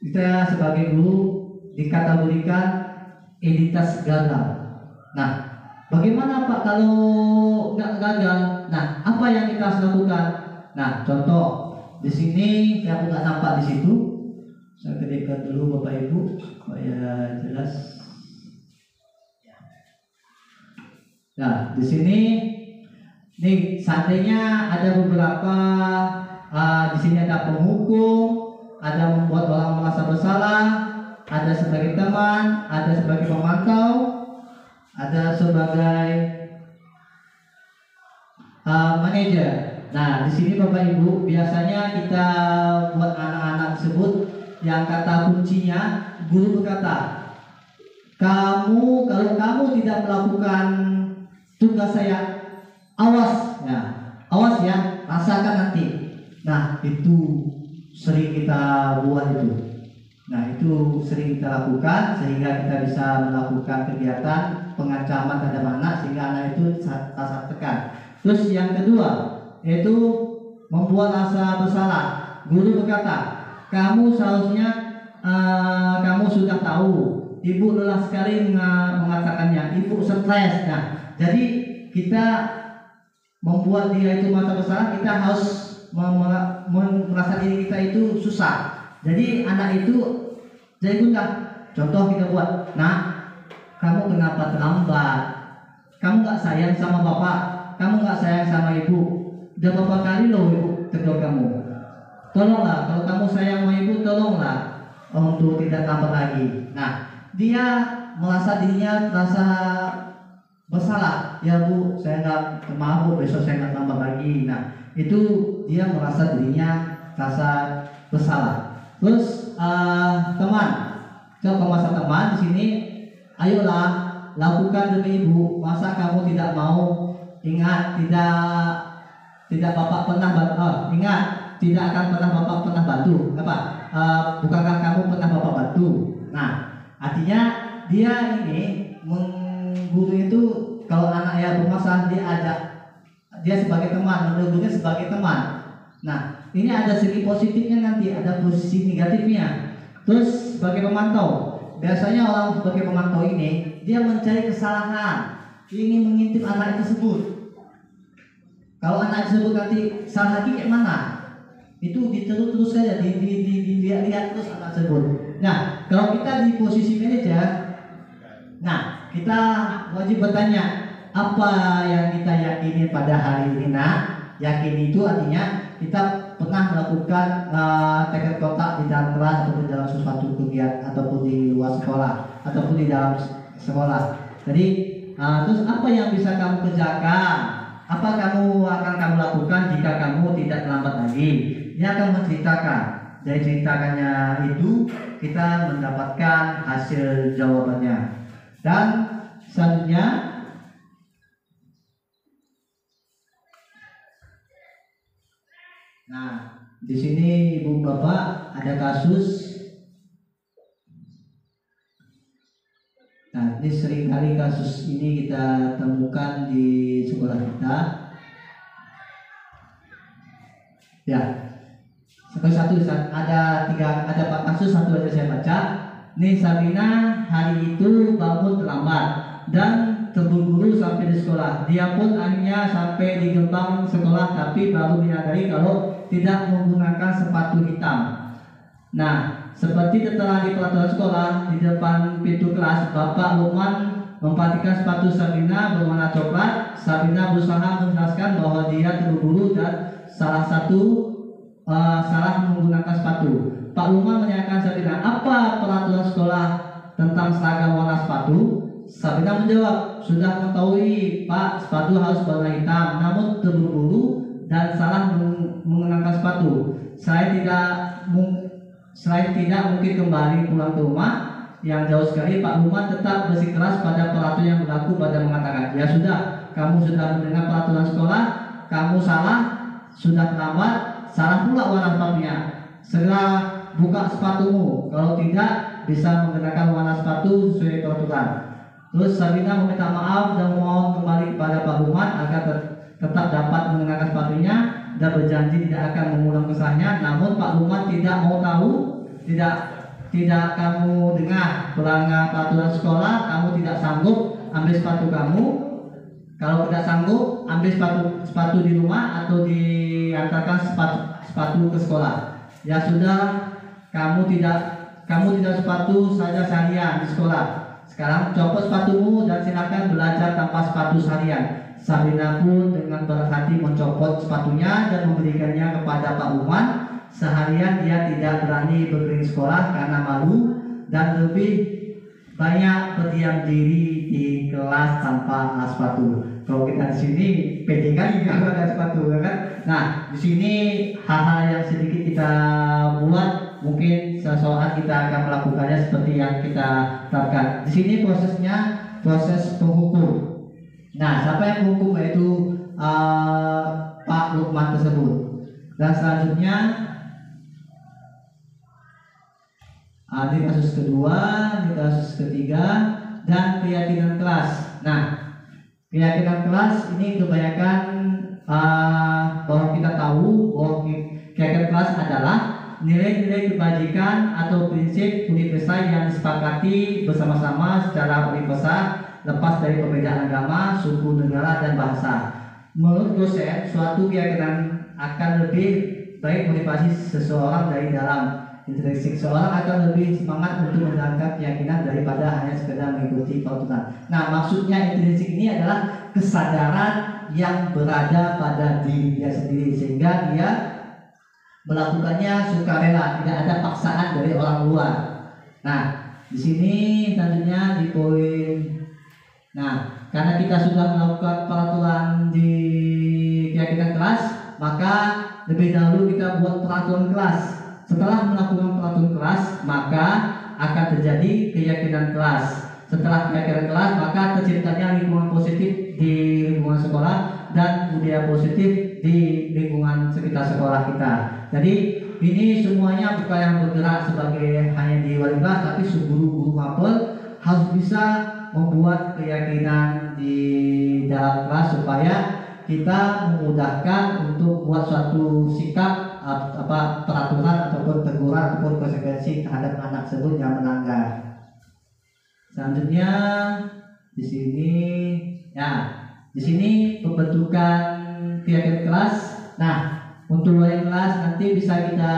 Speaker 2: kita sebagai guru dikategorikan identitas gagal. Nah, bagaimana Pak kalau nggak gagal? Nah, apa yang kita harus lakukan? Nah, contoh di sini saya nggak nampak di situ. Saya kedekat dulu Bapak Ibu supaya jelas. Nah, di sini nih seandainya ada beberapa di sini ada penghukum, ada membuat orang merasa bersalah, ada sebagai teman, ada sebagai pemantau, ada sebagai manajer. Nah, di sini Bapak Ibu biasanya kita buat anak-anak tersebut yang kata kuncinya, guru berkata, kalau kamu tidak melakukan tugas saya, awas ya, rasakan nanti. Nah, itu sering kita buat itu. Nah, itu sering kita lakukan sehingga kita bisa melakukan kegiatan pengancaman terhadap anak sehingga anak itu rasa tekan. Terus yang kedua yaitu membuat rasa bersalah. Guru berkata, kamu seharusnya kamu sudah tahu, ibu lelah sekali mengatakannya, ibu stres. Nah, jadi kita membuat dia itu merasa bersalah, kita harus merasa diri kita itu susah. Jadi anak itu jadi gundah. Contoh kita buat, nah, kamu kenapa terlambat? Kamu nggak sayang sama bapak? Kamu nggak sayang sama ibu? Udah berapa kali loh ibu tegur kamu. Tolonglah, kalau kamu sayang sama ibu, tolonglah untuk tidak lambat lagi. Nah, dia merasa dirinya merasa bersalah. Ya bu, saya nggak maaf bu, besok saya nggak lambat lagi. Nah, itu dia merasa dirinya rasa bersalah. Terus teman, coba masa teman di sini, ayolah lakukan demi ibu. Masa kamu tidak mau? Ingat, tidak bapak pernah bantu. Ingat, tidak akan pernah bapak pernah bantu. Apa? Bukankah kamu pernah bapak bantu? Nah, artinya dia ini guru itu kalau anak yang bermasalah dia sebagai teman, menurutnya sebagai teman. Nah, ini ada segi positifnya nanti, ada posisi negatifnya. Terus sebagai pemantau, biasanya orang sebagai pemantau ini dia mencari kesalahan, ingin mengintip anak tersebut. Kalau anak tersebut nanti salah lagi kayak mana, itu diterus saja, dilihat terus anak tersebut. Nah, kalau kita di posisi manajer, nah kita wajib bertanya, apa yang kita yakini pada hari ini? Nah, yakin itu artinya kita pernah melakukan tekad kontak di dalam kelas ataupun dalam sesuatu kegiatan ataupun di luar sekolah ataupun di dalam sekolah. Jadi terus apa yang bisa kamu kerjakan? Apa kamu akan lakukan jika kamu tidak terlambat lagi? Dia akan menceritakan. Dari ceritakannya itu kita mendapatkan hasil jawabannya. Dan selanjutnya, nah di sini ibu bapak ada kasus. Nah, ini seringkali kasus ini kita temukan di sekolah kita. Ya, satu ada 4 kasus, satu aja saya baca. Nih, Sabina hari itu bangun terlambat dan terburu-buru sampai di sekolah. Dia pun akhirnya sampai di gerbang sekolah tapi baru menyadari kalau tidak menggunakan sepatu hitam. Nah, seperti tertera di peraturan sekolah, di depan pintu kelas, Bapak Lukman memperhatikan sepatu Sabina berwarna coklat. Sabina berusaha menjelaskan bahwa dia terburu-buru dan salah menggunakan sepatu. Pak Lukman menanyakan Sabina, apa peraturan sekolah tentang seragam warna sepatu. Sabina menjawab, sudah mengetahui Pak, sepatu harus warna hitam, namun terburu-buru dan salah mengenakan sepatu. Selain tidak mungkin kembali pulang ke rumah yang jauh sekali, Pak Luman tetap bersikeras pada peraturan yang berlaku pada mengatakan, ya sudah, kamu sudah mendengar peraturan sekolah, kamu salah, sudah terlambat, salah pula warna sepatunya. Segera buka sepatumu, kalau tidak bisa menggunakan warna sepatu sesuai peraturan. Terus Sabina meminta maaf dan mohon kembali kepada Pak Luman agar tetap dapat mengenakan sepatunya dan berjanji tidak akan mengulang kesalahannya. Namun Pak Luman tidak mau tahu, tidak kamu dengar pelanggar peraturan sekolah, kamu tidak sanggup ambil sepatu kamu. Kalau tidak sanggup, ambil sepatu di rumah atau diantarkan sepatu ke sekolah. Ya sudah, kamu tidak sepatu saja seharian di sekolah. Sekarang copot sepatumu dan silakan belajar tanpa sepatu seharian. Sabina pun dengan berat hati mencopot sepatunya dan memberikannya kepada Pak Luman. Seharian dia tidak berani berkeliling sekolah karena malu dan lebih banyak berdiam diri di kelas tanpa sepatu. Kalau kita di sini pede kali kalau ada sepatu, kan? Nah, di sini hal-hal yang sedikit kita buat, mungkin seseorang kita akan melakukannya seperti yang kita terapkan. Di sini prosesnya proses penghukum. Nah, siapa yang menghukum yaitu Pak Lukman tersebut. Dan selanjutnya ini kasus kedua, ini kasus ketiga, dan keyakinan kelas. Nah, keyakinan kelas ini kebanyakan bahwa kita tahu bahwa keyakinan kelas adalah nilai-nilai kebajikan atau prinsip universal yang disepakati bersama-sama secara universal lepas dari perbedaan agama, suku, negara, dan bahasa. Menurut dosen, suatu keyakinan akan lebih baik motivasi seseorang dari dalam intrinsik. Seorang akan lebih semangat untuk menjalankan keyakinan daripada hanya sekedar mengikuti peraturan. Nah, maksudnya intrinsik ini adalah kesadaran yang berada pada diri dia sendiri, sehingga dia melakukannya sukarela, tidak ada paksaan dari orang luar. Nah, di sini selanjutnya di poin. Nah, karena kita sudah melakukan peraturan di keyakinan kelas, maka lebih dahulu kita buat peraturan kelas. Setelah melakukan peraturan kelas, maka akan terjadi keyakinan kelas. Setelah keyakinan kelas, maka terciptanya lingkungan positif di lingkungan sekolah dan budaya positif di lingkungan sekitar sekolah kita. Jadi ini semuanya bukan yang bergerak sebagai hanya di wali kelas, tapi guru-guru mapel harus bisa membuat keyakinan di dalam kelas supaya kita memudahkan untuk buat suatu sikap peraturan ataupun teguran ataupun konsekuensi terhadap anak tersebut yang melanggar. Selanjutnya di sini pembentukan keyakinan kelas. Nah, untuk wali kelas nanti bisa kita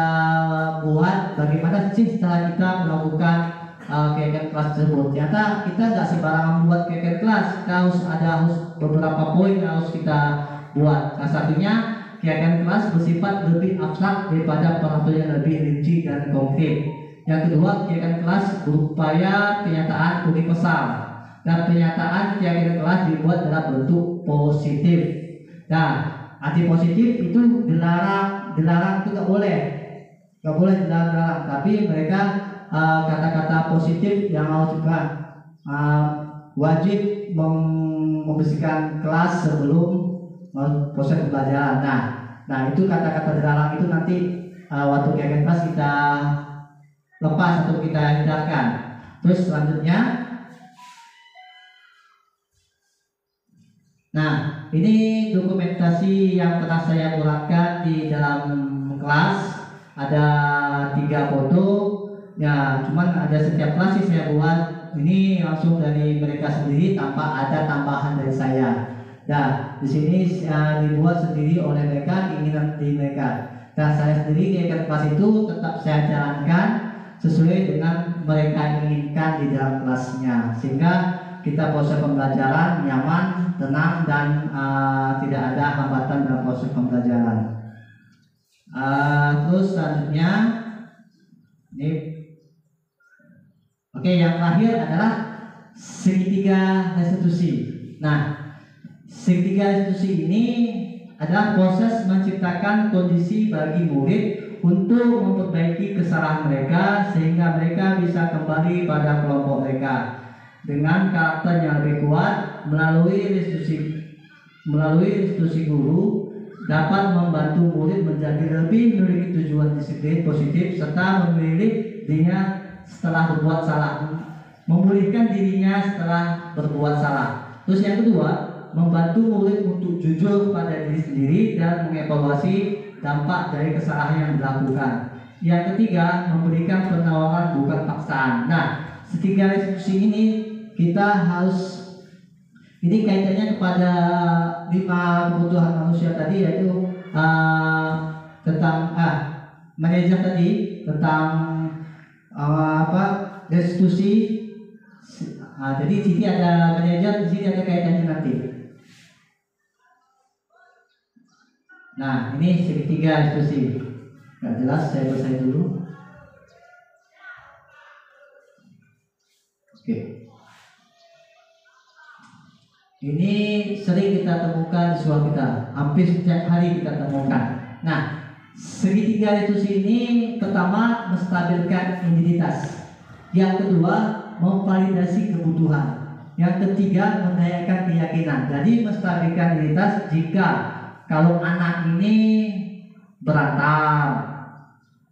Speaker 2: buat bagaimana sih setelah kita melakukan keyakinan kelas tersebut. Ternyata kita nggak sembarangan membuat keyakinan kelas. Kita harus beberapa poin yang harus kita buat. Salah satunya keyakinan kelas bersifat lebih abstrak daripada peraturan yang lebih rinci dan konkret. Yang kedua, keyakinan kelas berupaya kenyataan universal, dan pernyataan keyakinan kelas dibuat dalam bentuk positif. Nah, arti positif itu dilarang itu nggak boleh dilarang. Tapi mereka kata-kata positif yang harus juga wajib membersihkan kelas sebelum proses pembelajaran. Nah itu kata-kata dilarang itu nanti waktu keyakinan kelas kita lepas atau kita hindarkan. Terus selanjutnya, nah ini dokumentasi yang pernah saya buatkan di dalam kelas. Ada 3 foto. Ya, cuman ada setiap kelas sih saya buat. Ini langsung dari mereka sendiri tanpa ada tambahan dari saya. Nah, di sini dibuat sendiri oleh mereka, keinginan dari mereka. Dan saya sendiri keyakinan kelas itu tetap saya jalankan sesuai dengan mereka inginkan di dalam kelasnya, sehingga kita proses pembelajaran nyaman, tenang, dan tidak ada hambatan dalam proses pembelajaran. Terus selanjutnya ini Oke, yang terakhir adalah segitiga restitusi. Nah, segitiga restitusi ini adalah proses menciptakan kondisi bagi murid untuk memperbaiki kesalahan mereka sehingga mereka bisa kembali pada kelompok mereka dengan karakter yang lebih kuat. Melalui restitusi guru dapat membantu murid menjadi lebih memiliki tujuan disiplin positif serta memilih dirinya setelah berbuat salah, memulihkan dirinya setelah berbuat salah. Terus yang kedua, membantu murid untuk jujur pada diri sendiri dan mengevaluasi dampak dari kesalahan yang dilakukan. Yang ketiga, memberikan penawaran bukan paksaan. Nah, ketiga restitusi ini kita harus, ini kaitannya kepada 5 kebutuhan manusia tadi, yaitu tentang manajer tadi, tentang restitusi. Jadi di sini ada manajer, di sini ada kaitannya nanti. Nah, ini segitiga restitusi. Gak jelas, saya selesai dulu. Oke. Ini sering kita temukan di sekolah kita, hampir setiap hari kita temukan. Nah, segitiga restitusi ini pertama menstabilkan identitas, yang kedua memvalidasi kebutuhan, yang ketiga mendayakan keyakinan. Jadi menstabilkan identitas jika kalau anak ini berantem,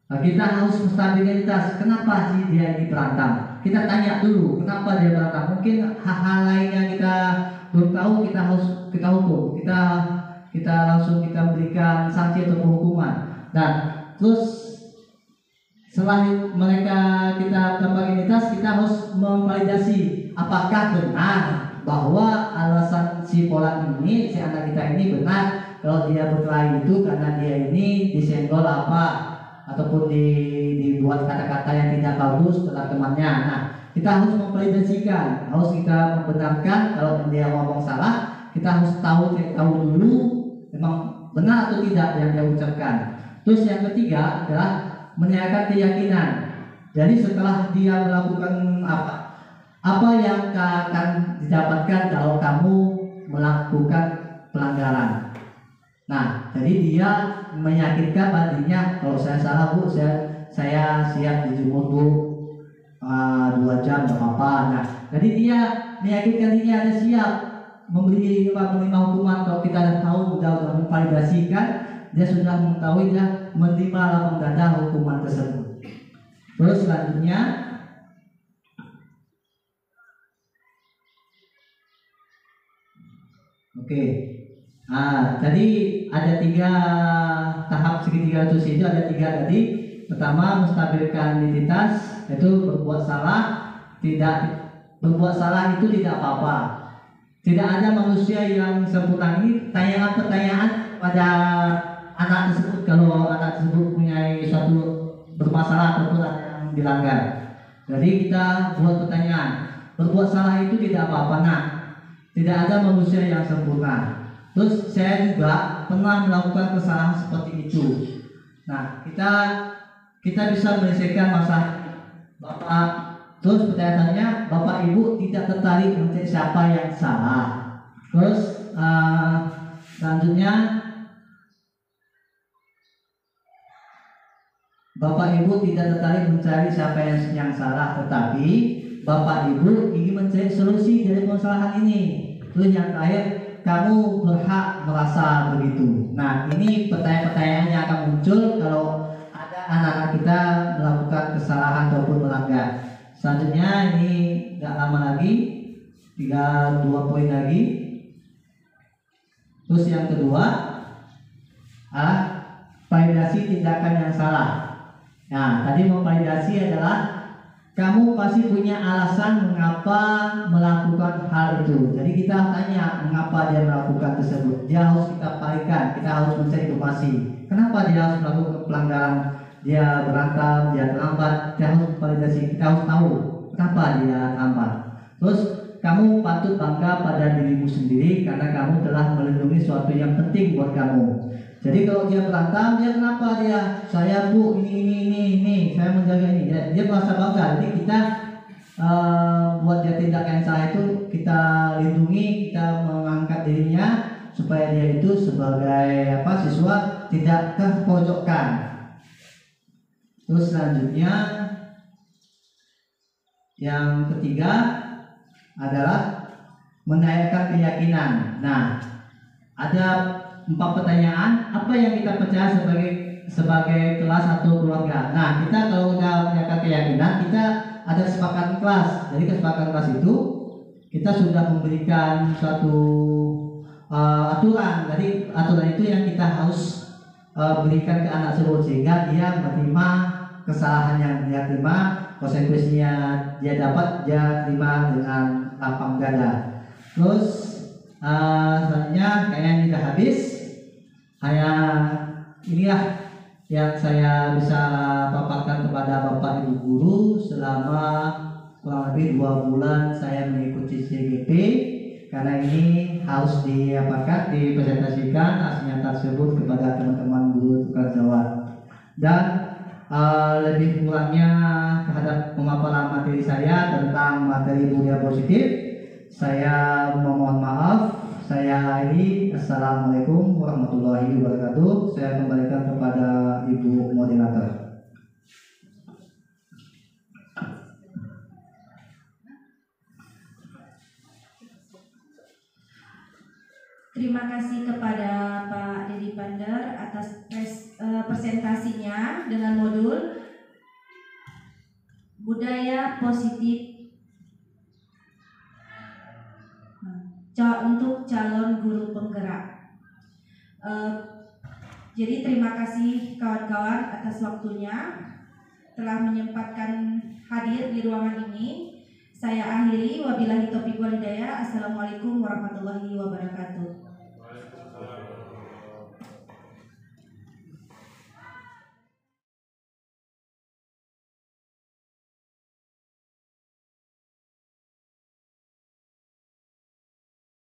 Speaker 2: kita harus menstabilkan identitas. Kenapa sih dia ini berantem? Kita tanya dulu kenapa dia berantem. Mungkin hal-hal lain yang kita belum tahu, kita hukum, kita langsung kita berikan sanksi atau hukuman. Dan terus setelah mereka kita tambah identitas, kita harus memvalidasi apakah benar bahwa alasan si polan ini, si anak kita ini benar kalau dia berkelahi itu karena dia ini disenggol ataupun dibuat kata-kata yang tidak bagus terhadap temannya. Nah, kita harus memvalidasikan, harus kita membenarkan kalau dia ngomong salah, kita harus tahu dulu memang benar atau tidak yang dia ucapkan. Terus yang ketiga adalah menanyakan keyakinan. Jadi setelah dia melakukan apa yang akan didapatkan kalau kamu melakukan pelanggaran. Nah, jadi dia meyakinkan dirinya, kalau saya salah Bu, saya siap dijemur Bu 2 jam gak apa-apa. Nah, jadi dia meyakinkan dirinya ada siap menerima hukuman. Kalau kita tahu sudah memvalidasikan, dia sudah mengetahui dia menerima lapang dada hukuman tersebut. Terus selanjutnya tadi ada 3 tahap segitiga restitusi itu, ada 3 tadi. Pertama, menstabilkan identitas, yaitu berbuat salah itu tidak apa-apa. Tidak ada manusia yang sempurna. Ini pertanyaan pada anak tersebut kalau anak tersebut punya suatu bermasalah ataupun ada yang dilanggar. Jadi kita buat pertanyaan, berbuat salah itu tidak apa-apa. Nah, tidak ada manusia yang sempurna. Terus saya juga pernah melakukan kesalahan seperti itu. Nah, kita bisa menyelesaikan masalah Bapak. Terus pertanyaannya, Bapak Ibu tidak tertarik mencari siapa yang salah. Terus selanjutnya, Bapak Ibu tidak tertarik mencari siapa yang salah, tetapi Bapak Ibu ingin mencari solusi dari permasalahan ini. Terus yang terakhir, kamu berhak merasa begitu. Nah, ini pertanyaan-pertanyaan yang akan muncul kalau ada anak-anak kita melakukan kesalahan ataupun melanggar. Selanjutnya ini nggak lama lagi, 2 poin lagi. Terus yang kedua, validasi tindakan yang salah. Nah, tadi memvalidasi adalah kamu pasti punya alasan mengapa melakukan hal itu. Jadi kita tanya mengapa dia melakukan tersebut. Dia harus kita pastikan, kita harus mencari informasi. Kenapa dia harus melakukan pelanggaran? Dia berantem, dia terlambat. Kita harus validasi, kita harus tahu kenapa dia terlambat. Terus kamu patut bangga pada dirimu sendiri karena kamu telah melindungi sesuatu yang penting buat kamu. Jadi kalau dia berantem, dia kenapa saya Bu ini saya menjaga ini. Dia merasa bangga. Jadi kita buat dia tindak yang salah itu kita lindungi, kita mengangkat dirinya supaya dia itu sebagai siswa tidak terpojokkan. Terus selanjutnya yang ketiga adalah menaikkan keyakinan. Nah, ada 4 pertanyaan. Apa yang kita percaya sebagai kelas atau keluarga? Nah, kita kalau udah menaikkan keyakinan, kita ada kesepakatan kelas. Jadi kesepakatan kelas itu kita sudah memberikan suatu aturan. Jadi aturan itu yang kita harus berikan ke anak tersebut sehingga dia menerima kesalahan yang dia terima, konsekuensinya dia dapat, dia terima dengan lapang dada. Terus selanjutnya kayaknya tidak habis. Hanya inilah yang saya bisa paparkan kepada Bapak Ibu guru selama kurang lebih 2 bulan saya mengikuti CGP, karena ini harus dipresentasikan hasilnya tersebut kepada teman-teman guru tukar jawab. Dan lebih kurangnya terhadap pemaparan materi saya tentang materi budaya positif, saya memohon maaf. Saya akhiri. Assalamualaikum warahmatullahi wabarakatuh. Saya kembalikan kepada Ibu Moderator.
Speaker 1: Terima kasih kepada Pak Dedi Pander atas presentasinya dengan modul budaya positif untuk calon guru penggerak. Jadi terima kasih kawan-kawan atas waktunya telah menyempatkan hadir di ruangan ini. Saya akhiri, wabillahi taufiq wal hidayah. Assalamualaikum warahmatullahi wabarakatuh.